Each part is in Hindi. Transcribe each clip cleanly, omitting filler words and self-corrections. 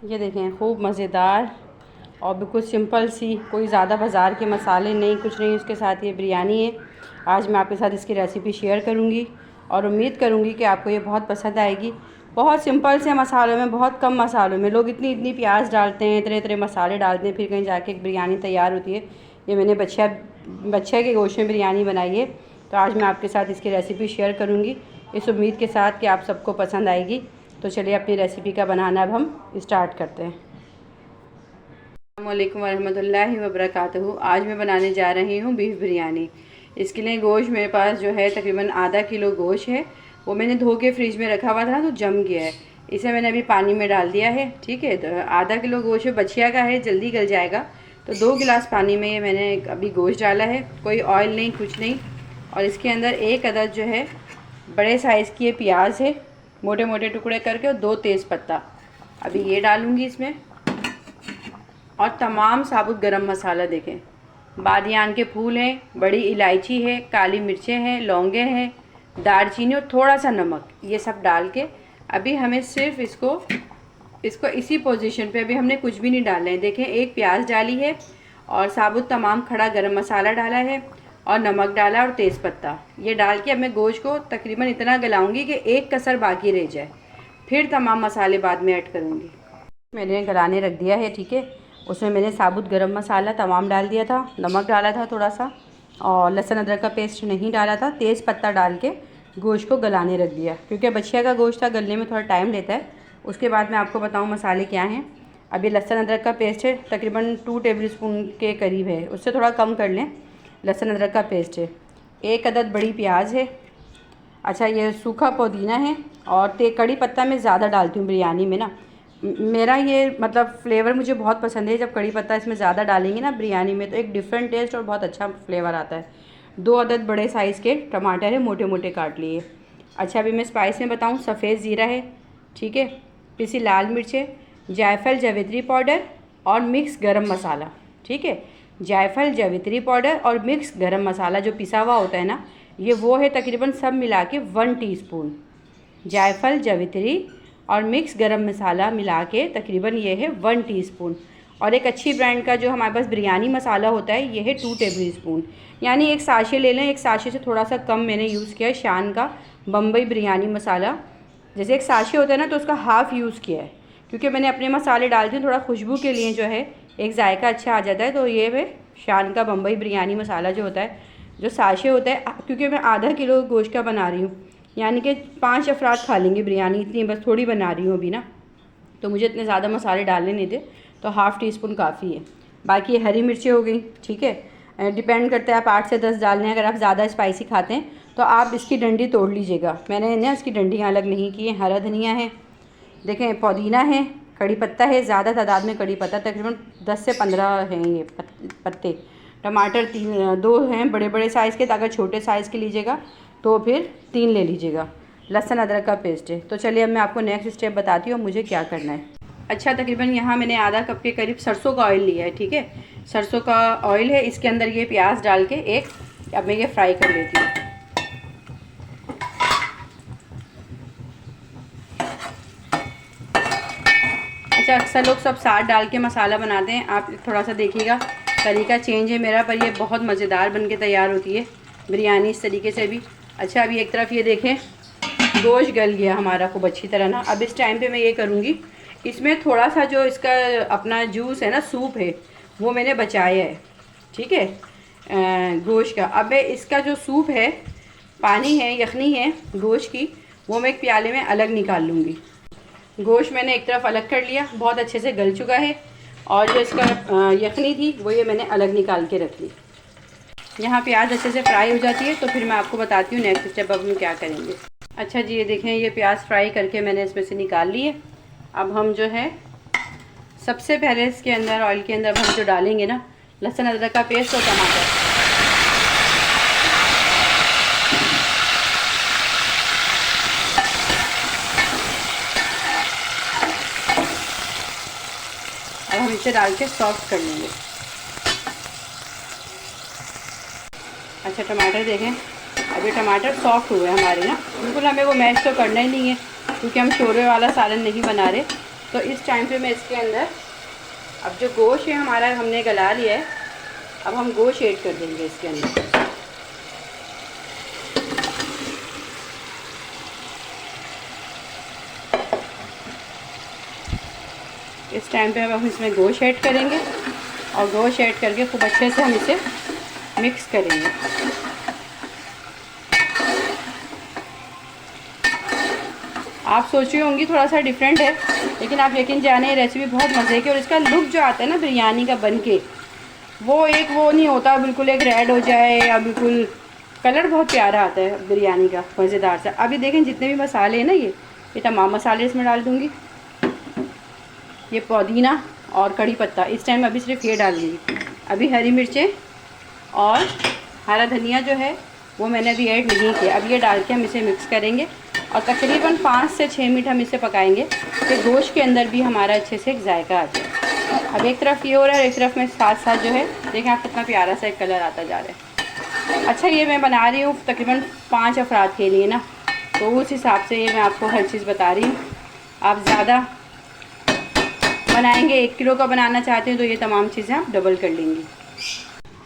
ये देखें खूब मज़ेदार और बिल्कुल सिंपल सी, कोई ज़्यादा बाज़ार के मसाले नहीं, कुछ नहीं। उसके साथ ये बिरयानी है। आज मैं आपके साथ इसकी रेसिपी शेयर करूँगी और उम्मीद करूँगी कि आपको ये बहुत पसंद आएगी। बहुत सिंपल से मसालों में, बहुत कम मसालों में, लोग इतनी इतनी प्याज डालते हैं, इतने इतने मसाले डालते हैं, फिर कहीं जाके एक बिरयानी तैयार होती है। ये मैंने बच्चे के गोश्त में बिरयानी बनाई है, तो आज मैं आपके साथ इसकी रेसिपी शेयर करूँगी इस उम्मीद के साथ कि आप सबको पसंद आएगी। तो चलिए अपनी रेसिपी का बनाना अब हम स्टार्ट करते हैं। अस्सलाम वालेकुम वरहमतुल्लाहि वबरकातुहू। आज मैं बनाने जा रही हूँ बीफ बिरयानी। इसके लिए गोश्त मेरे पास जो है तकरीबन आधा किलो गोश्त है। वो मैंने धो के फ्रिज में रखा हुआ था तो जम गया है। इसे मैंने अभी पानी में डाल दिया है। ठीक है, तो आधा किलो गोश्त बछिया का है, जल्दी गल जाएगा। तो 2 गिलास पानी में मैंने अभी गोश्त डाला है, कोई ऑयल नहीं, कुछ नहीं। और इसके अंदर एक अदद जो है बड़े साइज़ की प्याज है, मोटे मोटे टुकड़े करके, और 2 तेज़ पत्ता अभी ये डालूँगी इसमें। और तमाम साबुत गरम मसाला देखें, बादियान के फूल हैं, बड़ी इलायची है, काली मिर्चें हैं, लौंगे हैं, दालचीनी और थोड़ा सा नमक, ये सब डाल के अभी हमें सिर्फ इसको इसी पोजीशन पे, अभी हमने कुछ भी नहीं डालना है। देखें, एक प्याज डाली है और साबुत तमाम खड़ा गरम मसाला डाला है और नमक डाला और तेज़पत्ता, ये डाल के अब मैं गोश्त को तकरीबन इतना गलाऊंगी कि एक कसर बाकी रह जाए। फिर तमाम मसाले बाद में ऐड करूँगी। मैंने गलाने रख दिया है। ठीक है, उसमें मैंने साबुत गरम मसाला तमाम डाल दिया था, नमक डाला था थोड़ा सा, और लहसुन अदरक का पेस्ट नहीं डाला था। तेज़ पत्ता डाल के गोश्त को गलाने रख दिया, क्योंकि बछिया का गोश्त था, गलने में थोड़ा टाइम लेता है। उसके बाद मैं आपको बताऊं मसाले क्या हैं। अभी लहसुन अदरक का पेस्ट है, तकरीबन 2 टेबल स्पून के करीब है, उससे थोड़ा कम कर लें। लहसुन अदरक का पेस्ट है, एक अदद बड़ी प्याज है। अच्छा, ये सूखा पुदीना है। और कड़ी पत्ता मैं ज़्यादा डालती हूँ बिरयानी में ना, मेरा ये मतलब फ्लेवर मुझे बहुत पसंद है। जब कड़ी पत्ता इसमें ज़्यादा डालेंगे ना बिरयानी में, तो एक डिफरेंट टेस्ट और बहुत अच्छा फ्लेवर आता है। 2 अदद बड़े साइज़ के टमाटर है, मोटे मोटे काट लिए। अच्छा, अभी मैं स्पाइस में बताऊँ, सफ़ेद ज़ीरा है, ठीक है, पिसी लाल मिर्च है, जायफल जावित्री पाउडर और मिक्स गरम मसाला। ठीक है, जायफल जावित्री पाउडर और मिक्स गरम मसाला जो पिसा हुआ होता है ना, ये वो है तकरीबन सब मिला के 1 टीस्पून। जायफल जावित्री और मिक्स गरम मसाला मिला के तकरीबन ये है 1 टीस्पून। और एक अच्छी ब्रांड का जो हमारे पास बिरयानी मसाला होता है, ये है 2 टेबल स्पून। यानी एक साशे ले लें, एक साशे से थोड़ा सा कम मैंने यूज़ किया है शान का बम्बई बिरयानी मसाला। जैसे एक साशे होता है ना, तो उसका हाफ़ यूज़ किया है, क्योंकि मैंने अपने मसाले डालती हूँ थोड़ा खुशबू के लिए, जो है एक जायका अच्छा आ जाता है। तो ये है शान का बम्बई बिरयानी मसाला जो होता है, जो साशे होता है। क्योंकि मैं आधा किलो गोश्त का बना रही हूँ, यानी कि 5 अफराद खा लेंगे बिरयानी, इतनी बस थोड़ी बना रही हूँ अभी ना, तो मुझे इतने ज़्यादा मसाले डालने नहीं थे, तो हाफ़ टी स्पून काफ़ी है। बाकी हरी मिर्चें हो गई। ठीक है, डिपेंड करता है, आप 8 से 10 डालने हैं। अगर आप ज़्यादा स्पाइसी खाते हैं तो आप इसकी डंडी तोड़ लीजिएगा। मैंने ना इसकी डंडियाँ अलग नहीं की हैं। हरा धनिया है, देखें, पुदीना है, कड़ी पत्ता है, ज़्यादा तादाद में कड़ी पत्ता, तकरीबन 10 से 15 हैं ये पत्ते। टमाटर 2 हैं बड़े बड़े साइज़ के, अगर छोटे साइज़ के लीजिएगा तो फिर 3 ले लीजिएगा। लहसुन अदरक का पेस्ट है। तो चलिए अब मैं आपको नेक्स्ट स्टेप बताती हूँ मुझे क्या करना है। अच्छा, तकरीबन यहाँ मैंने आधा कप के करीब सरसों का ऑयल लिया है। ठीक है, सरसों का ऑयल है, इसके अंदर ये प्याज डाल के अब मैं ये फ्राई कर लेती हूँ। अच्छा, अक्सर लोग सब साथ डाल के मसाला बनाते हैं, आप थोड़ा सा देखिएगा, तरीका चेंज है मेरा, पर ये बहुत मज़ेदार बन के तैयार होती है बिरयानी इस तरीके से भी। अच्छा, अभी एक तरफ ये देखें गोश्त गल गया हमारा खूब अच्छी तरह ना। अब इस टाइम पे मैं ये करूँगी, इसमें थोड़ा सा जो इसका अपना जूस है ना, सूप है, वो मैंने बचाया है। ठीक है, गोश्त का। अब मैं इसका जो सूप है, पानी है, यखनी है गोश्त की, वो मैं एक प्याले में अलग निकाल लूँगी। गोश्त मैंने एक तरफ अलग कर लिया, बहुत अच्छे से गल चुका है। और जो इसका यखनी थी वो ये मैंने अलग निकाल के रख ली। यहाँ प्याज अच्छे से फ्राई हो जाती है, तो फिर मैं आपको बताती हूँ नेक्स्ट स्टेप अब हम क्या करेंगे। अच्छा जी, ये देखें, ये प्याज फ्राई करके मैंने इसमें से निकाल ली है। अब हम जो है सबसे पहले इसके अंदर ऑयल के अंदर हम जो डालेंगे ना, लहसुन अदरक का पेस्ट और टमाटर। अब हम इसे डाल के सॉफ्ट कर लेंगे। अच्छा, टमाटर देखें, अभी टमाटर सॉफ्ट हुए हमारे ना, बिल्कुल हमें वो मैश तो करना ही नहीं है, क्योंकि हम शोरबे वाला सालन नहीं बना रहे। तो इस टाइम पे मैं इसके अंदर अब जो गोश्त है हमारा हमने गला लिया है, अब हम गोश्त ऐड कर देंगे इसके अंदर। इस टाइम पे अब हम इसमें गोश्त ऐड करेंगे और गोश्त ऐड करके खूब अच्छे से हम इसे मिक्स करेंगे। आप सोच रही होंगी थोड़ा सा डिफरेंट है, लेकिन आप यकीन जाने ये रेसिपी बहुत मज़े की, और इसका लुक जो आता है ना बिरयानी का बन के, वो नहीं होता बिल्कुल एक रेड हो जाए या बिल्कुल, कलर बहुत प्यारा आता है बिरयानी का, मज़ेदार सा। अभी देखें जितने भी मसाले हैं ना, ये तमाम मसाले इसमें डाल दूँगी। ये पुदीना और कड़ी पत्ता इस टाइम अभी सिर्फ ये डाल दूँगी। अभी हरी मिर्चें और हरा धनिया जो है वो मैंने अभी ऐड नहीं किया। अब ये डाल के हम इसे मिक्स करेंगे और तकरीबन 5 से 6 मिनट हम इसे पकाएंगे कि गोश्त के अंदर भी हमारा अच्छे से एक जायका आ जाए। अब एक तरफ ये हो रहा है और एक तरफ में साथ साथ जो है देखें आप कितना प्यारा सा एक कलर आता जा रहा है। अच्छा, ये मैं बना रही हूँ तकरीबन 5 अफराद के लिए ना, तो उस हिसाब से ये मैं आपको हर चीज़ बता रही हूँ। आप ज़्यादा बनाएंगे, 1 किलो का बनाना चाहते हैं तो ये तमाम चीज़ें आप डबल कर लेंगी।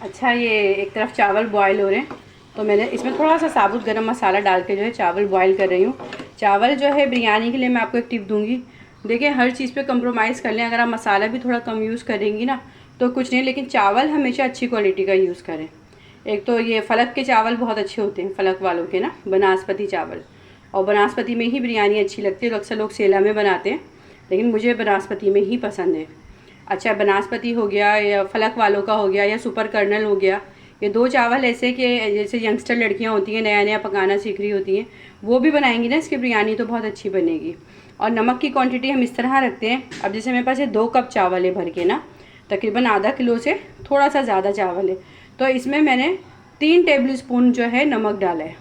अच्छा, ये एक तरफ चावल बॉयल हो रहे हैं तो मैंने इसमें थोड़ा सा साबुत गरम मसाला डाल के जो है चावल बॉयल कर रही हूँ। चावल जो है बिरयानी के लिए मैं आपको एक टिप दूँगी, देखिए हर चीज़ पे कंप्रोमाइज़ कर लें। अगर आप मसाला भी थोड़ा कम यूज़ करेंगी ना तो कुछ नहीं, लेकिन चावल हमेशा अच्छी क्वालिटी का यूज़ करें। एक तो ये फलक के चावल बहुत अच्छे होते हैं, फलक वालों के ना, बनास्पति चावल, और बनास्पति में ही बिरयानी अच्छी लगती है। तो अक्सर लोग सेला में बनाते हैं, लेकिन मुझे बनास्पति में ही पसंद है। अच्छा, बनास्पति हो गया या फलक वालों का हो गया या सुपर कर्नल हो गया, ये 2 चावल ऐसे कि जैसे यंगस्टर लड़कियां होती हैं नया नया पकाना सीख रही होती हैं, वो भी बनाएंगी ना इसकी बिरयानी तो बहुत अच्छी बनेगी। और नमक की क्वांटिटी हम इस तरह रखते हैं, अब जैसे मेरे पास ये 2 कप चावल है भर के ना, तकरीबन आधा किलो से थोड़ा सा ज़्यादा चावल है, तो इसमें मैंने 3 टेबल स्पून जो है नमक डाला है।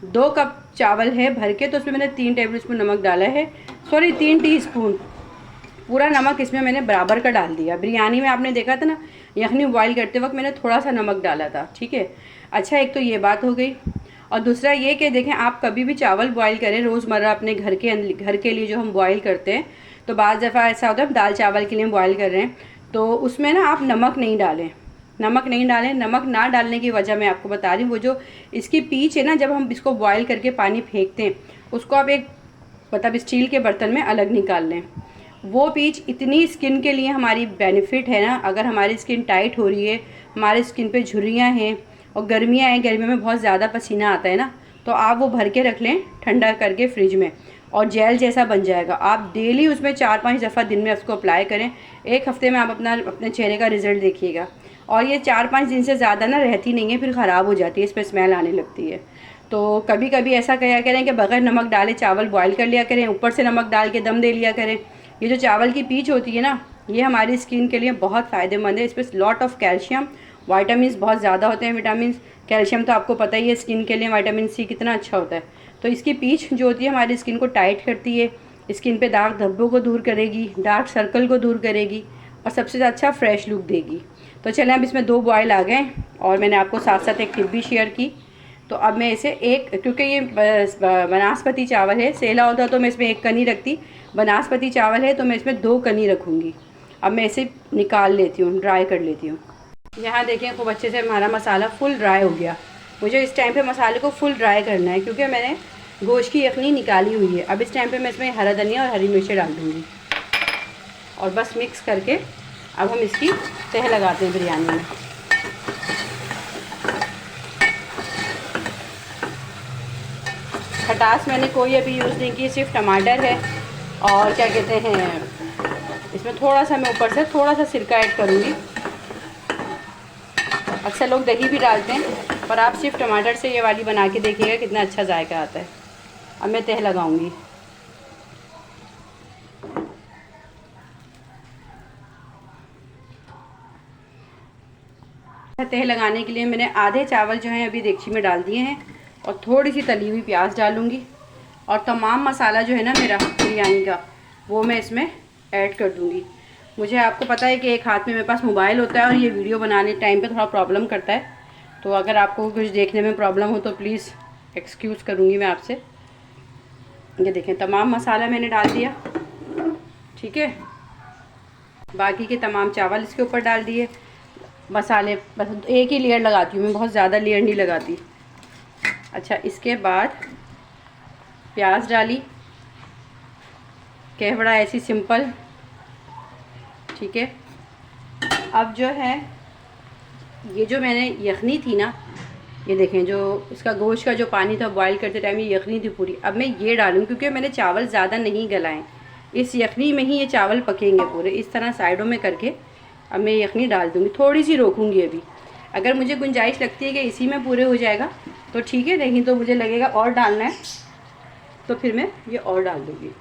2 कप चावल है भर के तो उसमें मैंने 3 टेबल स्पून नमक डाला है, सॉरी 3 टीस्पून पूरा नमक इसमें मैंने बराबर का डाल दिया। बिरयानी में आपने देखा था ना, यखनी बॉईल करते वक्त मैंने थोड़ा सा नमक डाला था, ठीक है। अच्छा, एक तो ये बात हो गई, और दूसरा ये कि देखें आप कभी भी चावल बॉईल करें रोज़मर्रा अपने घर के लिए जो हम बॉईल करते हैं, तो बाज़ दफ़ा ऐसा होता है दाल चावल के लिए हम बॉईल कर रहे हैं तो उसमें ना आप नमक नहीं डालें। नमक ना डालने की वजह मैं आपको बता रही हूँ, वो जो इसकी पीच है ना, जब हम इसको बॉईल करके पानी फेंकते हैं उसको आप एक मतलब स्टील के बर्तन में अलग निकाल लें। वो पीच इतनी स्किन के लिए हमारी बेनिफिट है ना, अगर हमारी स्किन टाइट हो रही है, हमारी स्किन पे झुर्रियाँ हैं और गर्मियाँ हैं, गर्मियों में बहुत ज़्यादा पसीना आता है ना, तो आप वो भर के रख लें ठंडा करके फ्रिज में, और जेल जैसा बन जाएगा। आप डेली उसमें 4-5 दफ़ा दिन में उसको अप्लाई करें, 1 हफ़्ते में आप अपने चेहरे का रिज़ल्ट देखिएगा। और ये 4-5 दिन से ज़्यादा ना रहती नहीं है, फिर ख़राब हो जाती है, इस पर स्मेल आने लगती है। तो कभी कभी ऐसा किया करें कि बग़ैर नमक डाले चावल बॉयल कर लिया करें, ऊपर से नमक डाल के दम दे लिया करें। ये जो चावल की पीच होती है ना, ये हमारी स्किन के लिए बहुत फ़ायदेमंद है। इस पर लॉट ऑफ कैल्शियम, विटामिन बहुत ज़्यादा होते हैं। विटामिन कैल्शियम तो आपको पता ही है स्किन के लिए, विटामिन सी कितना अच्छा होता है। तो इसकी पीच जो होती है हमारी स्किन को टाइट करती है, स्किन पे दाग धब्बों को दूर करेगी, डार्क सर्कल को दूर करेगी और सबसे अच्छा फ्रेश लुक देगी। तो चलें, अब इसमें 2 बॉयल आ गए और मैंने आपको साथ साथ एक टिप भी शेयर की। तो अब मैं इसे क्योंकि ये बनास्पति चावल है, सेला होता तो मैं इसमें 1 कनी रखती, बनास्पति चावल है तो मैं इसमें 2 कनी रखूँगी। अब मैं इसे निकाल लेती हूँ, ड्राई कर लेती हूँ। यहाँ देखें खूब अच्छे से हमारा मसाला फुल ड्राई हो गया। मुझे इस टाइम पे मसाले को फुल ड्राई करना है क्योंकि मैंने गोश्त की यखनी निकाली हुई है। अब इस टाइम पे मैं इसमें हरा धनिया और हरी मिर्चें डाल दूँगी और बस मिक्स करके अब हम इसकी तह लगाते हैं बिरयानी में। खटास मैंने कोई अभी यूज़ नहीं की, सिर्फ टमाटर है और क्या कहते हैं, इसमें थोड़ा सा मैं ऊपर से थोड़ा सा सिरका ऐड करूँगी। अक्सर लोग दही भी डालते हैं, पर आप सिर्फ टमाटर से ये वाली बना के देखिएगा कितना अच्छा जायका आता है। अब मैं तह लगाऊंगी। तह लगाने के लिए मैंने आधे चावल जो हैं अभी देगची में डाल दिए हैं और थोड़ी सी तली हुई प्याज डालूंगी और तमाम मसाला जो है ना मेरा बिरयानी का वो मैं इसमें ऐड कर दूंगी। मुझे आपको पता है कि एक हाथ में मेरे पास मोबाइल होता है और ये वीडियो बनाने टाइम पे थोड़ा प्रॉब्लम करता है, तो अगर आपको कुछ देखने में प्रॉब्लम हो तो प्लीज़ एक्सक्यूज़ करूँगी मैं आपसे। ये देखें तमाम मसाला मैंने डाल दिया, ठीक है। बाकी के तमाम चावल इसके ऊपर डाल दिए। मसाले बस एक ही लेयर लगाती हूँ मैं, बहुत ज़्यादा लेयर नहीं लगाती। अच्छा, इसके बाद प्याज डाली, केवड़ा ऐसी सिंपल, ठीक है। अब जो है ये जो मैंने यखनी थी ना, ये देखें, जो इसका गोश्त का जो पानी था बॉईल करते टाइम ये यखनी थी पूरी, अब मैं ये डालूँ क्योंकि मैंने चावल ज़्यादा नहीं गलाएं, इस यखनी में ही ये चावल पकेंगे पूरे। इस तरह साइडों में करके अब मैं यखनी डाल दूँगी, थोड़ी सी रोकूँगी अभी। अगर मुझे गुंजाइश लगती है कि इसी में पूरे हो जाएगा तो ठीक है, नहीं तो मुझे लगेगा और डालना है तो फिर मैं ये और डाल दूँगी।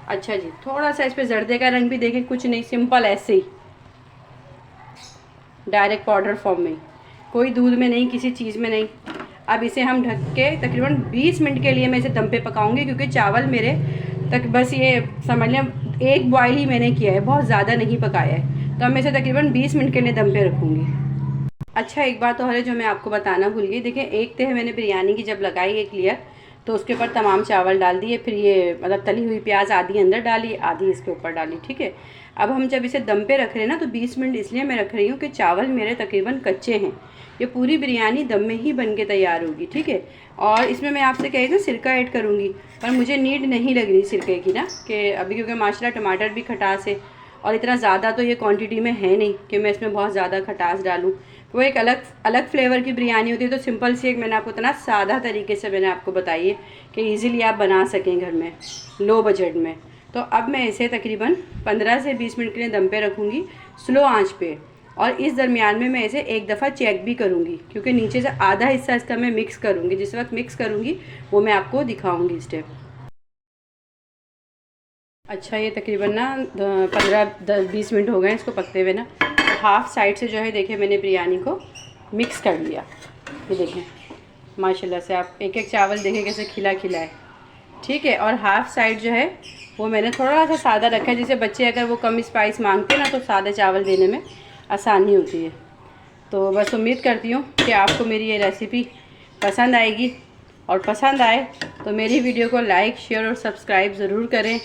अच्छा जी, थोड़ा सा इस पर जर्दे का रंग भी देखें, कुछ नहीं, सिंपल ऐसे ही डायरेक्ट पाउडर फॉर्म में, कोई दूध में नहीं, किसी चीज़ में नहीं। अब इसे हम ढक के तकरीबन 20 मिनट के लिए मैं इसे दम पे पकाऊंगी, क्योंकि चावल मेरे तक बस ये समझ लें एक बॉयल ही मैंने किया है, बहुत ज़्यादा नहीं पकाया है। तो अब मैं इसे तकरीबन 20 मिनट के लिए दम पे रखूँगी। अच्छा, एक बात और है जो मैं आपको बताना भूल गई। देखिए, एक तह मैंने बिरयानी की जब लगाई एक लेयर, तो उसके ऊपर तमाम चावल डाल दिए, फिर ये मतलब तली हुई प्याज आधी अंदर डाली, आधी इसके ऊपर डाली, ठीक है। अब हम जब इसे दम पे रख रहे हैं ना, तो 20 मिनट इसलिए मैं रख रही हूँ कि चावल मेरे तकरीबन कच्चे हैं, ये पूरी बिरयानी दम में ही बन के तैयार होगी, ठीक है। और इसमें मैं आपसे कही ना सिरका ऐड करूँगी, पर मुझे नीड नहीं लग रही सिरके की ना, कि अभी क्योंकि माशाल्लाह टमाटर भी खटास है और इतना ज़्यादा तो ये क्वांटिटी में है नहीं कि मैं इसमें बहुत ज़्यादा खटास डालूँ। वो एक अलग अलग फ्लेवर की बिरयानी होती है। तो सिंपल सी एक मैंने आपको इतना सादा तरीके से मैंने आपको बताई है कि इजीली आप बना सकें घर में लो बजट में। तो अब मैं इसे तकरीबन 15 से 20 मिनट के लिए दम पे रखूँगी स्लो आंच पे, और इस दरमियान में मैं इसे एक दफ़ा चेक भी करूँगी, क्योंकि नीचे से आधा हिस्सा इसका मैं मिक्स करूँगी। जिस वक्त मिक्स करूँगी वो मैं आपको दिखाऊँगी स्टेप। अच्छा, ये तकरीबन ना 15-20 मिनट हो गए इसको पकते हुए ना। हाफ़ साइड से जो है देखिए मैंने बिरयानी को मिक्स कर लिया, ये देखें माशाल्लाह से, आप एक एक चावल देखें कैसे खिला खिला है, ठीक है। और हाफ़ साइड जो है वो मैंने थोड़ा सा सादा रखा है, जिससे बच्चे अगर वो कम स्पाइस मांगते हैं ना तो सादे चावल देने में आसानी होती है। तो बस उम्मीद करती हूँ कि आपको मेरी ये रेसिपी पसंद आएगी, और पसंद आए तो मेरी वीडियो को लाइक, शेयर और सब्सक्राइब ज़रूर करें।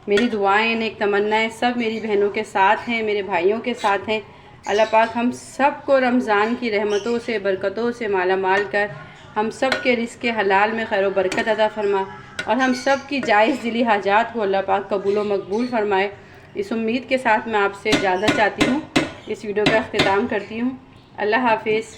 मेरी दुआएं, नेक तमन्नाएं सब मेरी बहनों के साथ हैं, मेरे भाइयों के साथ हैं। अल्लाह पाक हम सब को रमज़ान की रहमतों से, बरकतों से माला माल कर हम सब के रिज़्क़ के हलाल में खैर व बरकत अता फ़रमा, और हम सब की जायज़ दिली हाजात को अल्लाह पाक कबूल व मकबूल फ़रमाए। इस उम्मीद के साथ मैं आपसे इजाज़त चाहती हूँ, इस वीडियो का अख्तिताम करती हूँ। अल्लाह हाफ़िज़।